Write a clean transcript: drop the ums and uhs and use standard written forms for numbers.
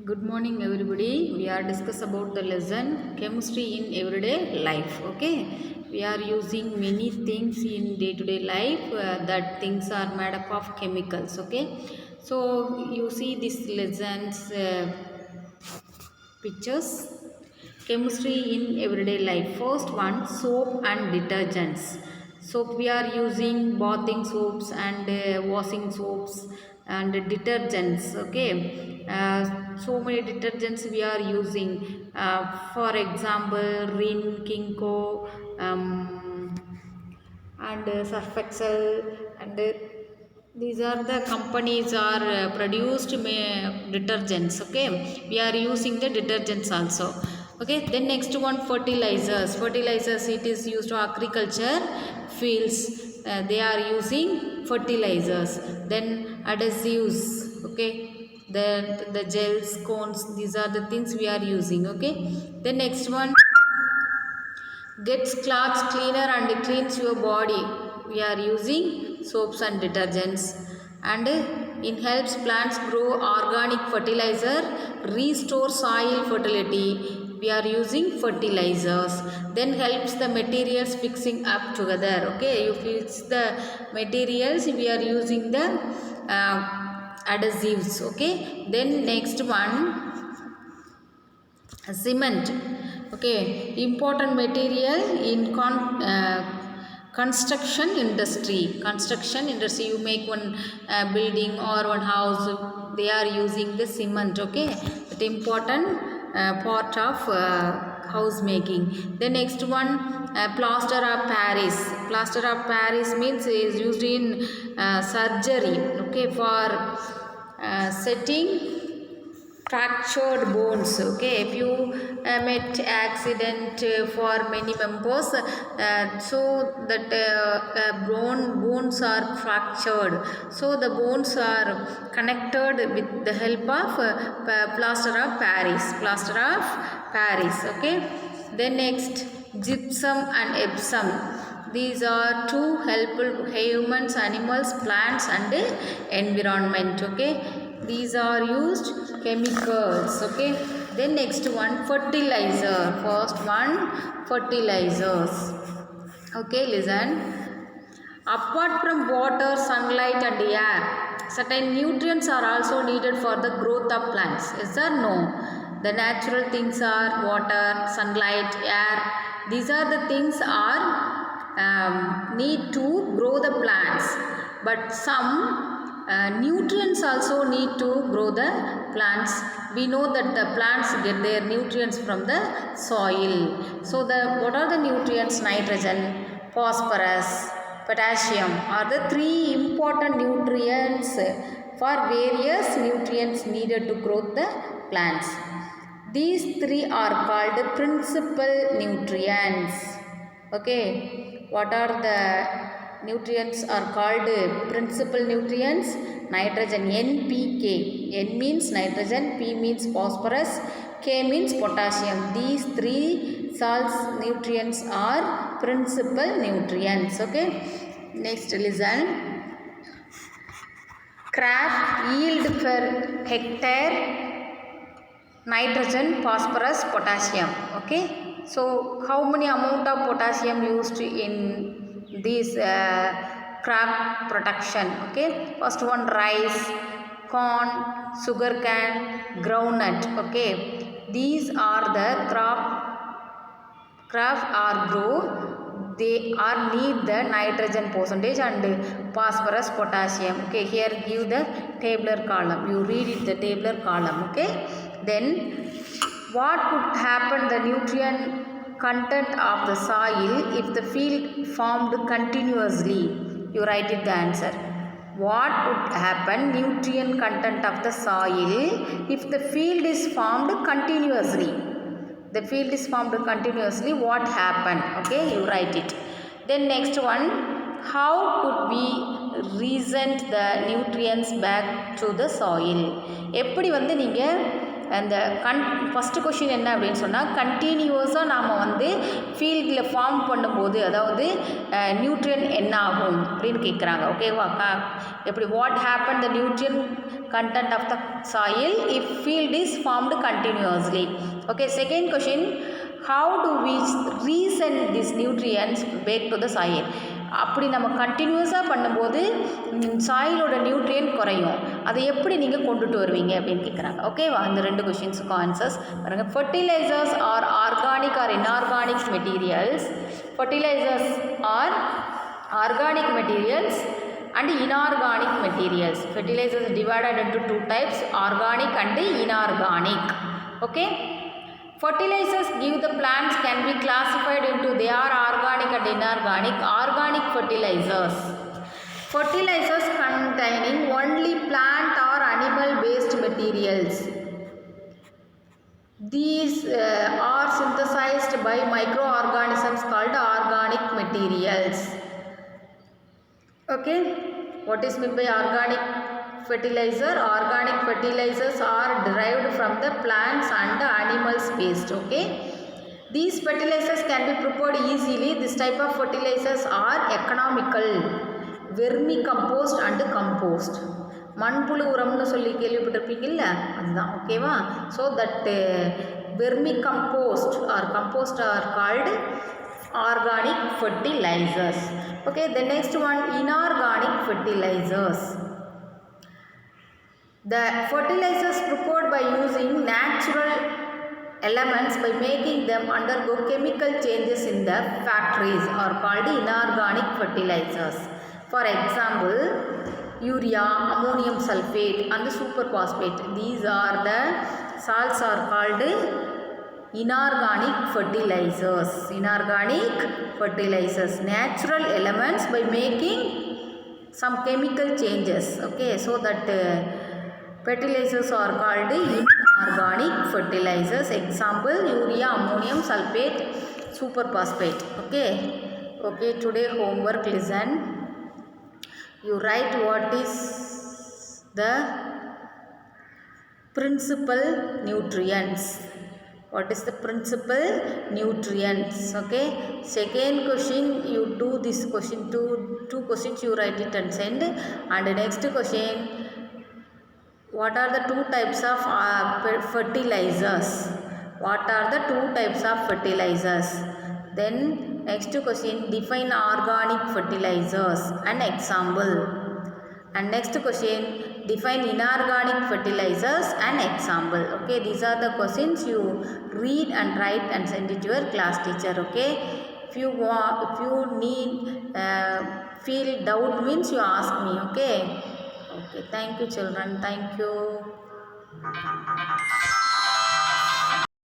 Good morning everybody. We are discuss about the lesson chemistry in everyday life. Okay, we are using many things in day to day life that things are made up of chemicals. Okay, so you see these lessons pictures chemistry in everyday life. First one, soap and detergents. Soap we are using bathing soaps and washing soaps and detergents. Okay, so many detergents we are using, for example Rin, Kinko, and Surf Excel, and these are the companies are produced detergents. Okay, we are using the detergents also. Okay, then next one, fertilizers it is used to agriculture fields. They are using fertilizers. Then adhesives. Okay, the gels, cones, these are the things we are using. Okay, then next one, gets clothes cleaner and cleans your body. We are using soaps and detergents. And it helps plants grow organic fertilizer, restore soil fertility. We are using fertilizers. Then helps the materials fixing up together. Okay, you fix the materials, we are using the uh, adhesives. Okay, then next one, cement. Okay, important material in construction industry. You make one building or one house, they are using the cement. Okay, that important part of house making. The next one, plaster of paris means is used in surgery. Okay, for setting fractured bones. Okay, if you met accident for many members, so that bones are fractured, so the bones are connected with the help of plaster of paris. Okay, then next, gypsum and epsom. These are two helpful humans, animals, plants and environment. Okay, these are used chemicals. Okay, then next one, fertilizer. First one, fertilizers. Okay, listen. Apart from water, sunlight and air, certain nutrients are also needed for the growth of plants. Yes or no? The natural things are water, sunlight, air. These are the things are need to grow the plants. But some nutrients also need to grow the plants. We know that the plants get their nutrients from the soil. So what are the nutrients? Nitrogen, phosphorus, potassium are the three important nutrients for various nutrients needed to grow the plants. These three are called principal nutrients. Okay, what are the nutrients are called principal nutrients? Nitrogen, NPK. N means nitrogen, P means phosphorus, K means potassium. These three salts nutrients are principal nutrients. Okay, next listen. Craft yield per hectare nitrogen, phosphorus, potassium. Okay, so how many amount of potassium used in this crop production? Okay, first one, rice, corn, sugarcane, groundnut. Okay, these are the crop or grow. They are need the nitrogen percentage and phosphorus, potassium. Okay, here give the tabular column, you read it, the tabular column. Okay, then what could happen the nutrient content of the soil if the field formed continuously? You write it the answer. What would happen nutrient content of the soil if the field is formed continuously? The field is formed continuously, what happened? Okay, you write it. Then next one, how could we resent the nutrients back to the soil? எப்படி வந்து நீங்கள் அந்த first question என்ன அப்படின்னு சொன்னால், கண்டினியூஸாக நாம் வந்து ஃபீல்டில் ஃபார்ம் பண்ணும்போது அதாவது நியூட்ரியன் என்ன ஆகும் அப்படின்னு கேட்குறாங்க. ஓகேவா? எப்படி what happen the nutrient content of the soil if field is formed continuously. Okay, second question, how do we resend these nutrients back to the soil? அப்படி நம்ம கண்டினியூஸாக பண்ணும்போது சாயிலோட நியூட்ரியன்ட் குறையும், அதை எப்படி நீங்கள் கொண்டுட்டு வருவீங்க அப்படின்னு கேட்குறாங்க. ஓகேவா, அந்த ரெண்டு கொஷின்ஸுக்கும் ஆன்சர்ஸ் பாருங்கள். Fertilisers are organic or inorganic materials. Fertilisers are organic materials and inorganic materials. Fertilizers are divided into two types, organic and inorganic. Okay, fertilizers give the plants can be classified into they are organic and inorganic. Organic fertilizers, fertilizers containing only plant or animal based materials. These are synthesized by microorganisms called organic materials. Okay, what is meant by organic fertilizer? Organic fertilizers are derived from the plants and the animals waste. Okay, these fertilizers can be prepared easily. This type of fertilizers are economical, vermicompost and compost. மண்புழு உரம்னு சொல்லி கேள்விப்பட்டிருப்பீங்கல்ல, அதுதான். ஓகேவா, so that vermicompost or compost are called organic fertilizers. Okay, the next one, inorganic fertilizers. The fertilizers prepared by using natural elements by making them undergo chemical changes in the factories are called inorganic fertilizers. For example, urea, ammonium sulfate and superphosphate. These are the salts are called inorganic fertilizers. Inorganic fertilizers, natural elements by making some chemical changes. Okay, so that fertilizers are called inorganic fertilizers. Example, urea, ammonium sulfate, superphosphate. Okay, okay, today homework, listen. You write what is the principal nutrients. What is the principal nutrients? Okay, second question, you do this question, two questions you write it and send. And the next question, what are the two types of fertilizers? What are the two types of fertilizers? Then next question, define organic fertilizers and example. And next question, define inorganic fertilizers and example. Okay, these are the questions you read and write and send it to your class teacher. Okay, if you want, if you need feel doubt means you ask me. Okay, okay, thank you children, thank you.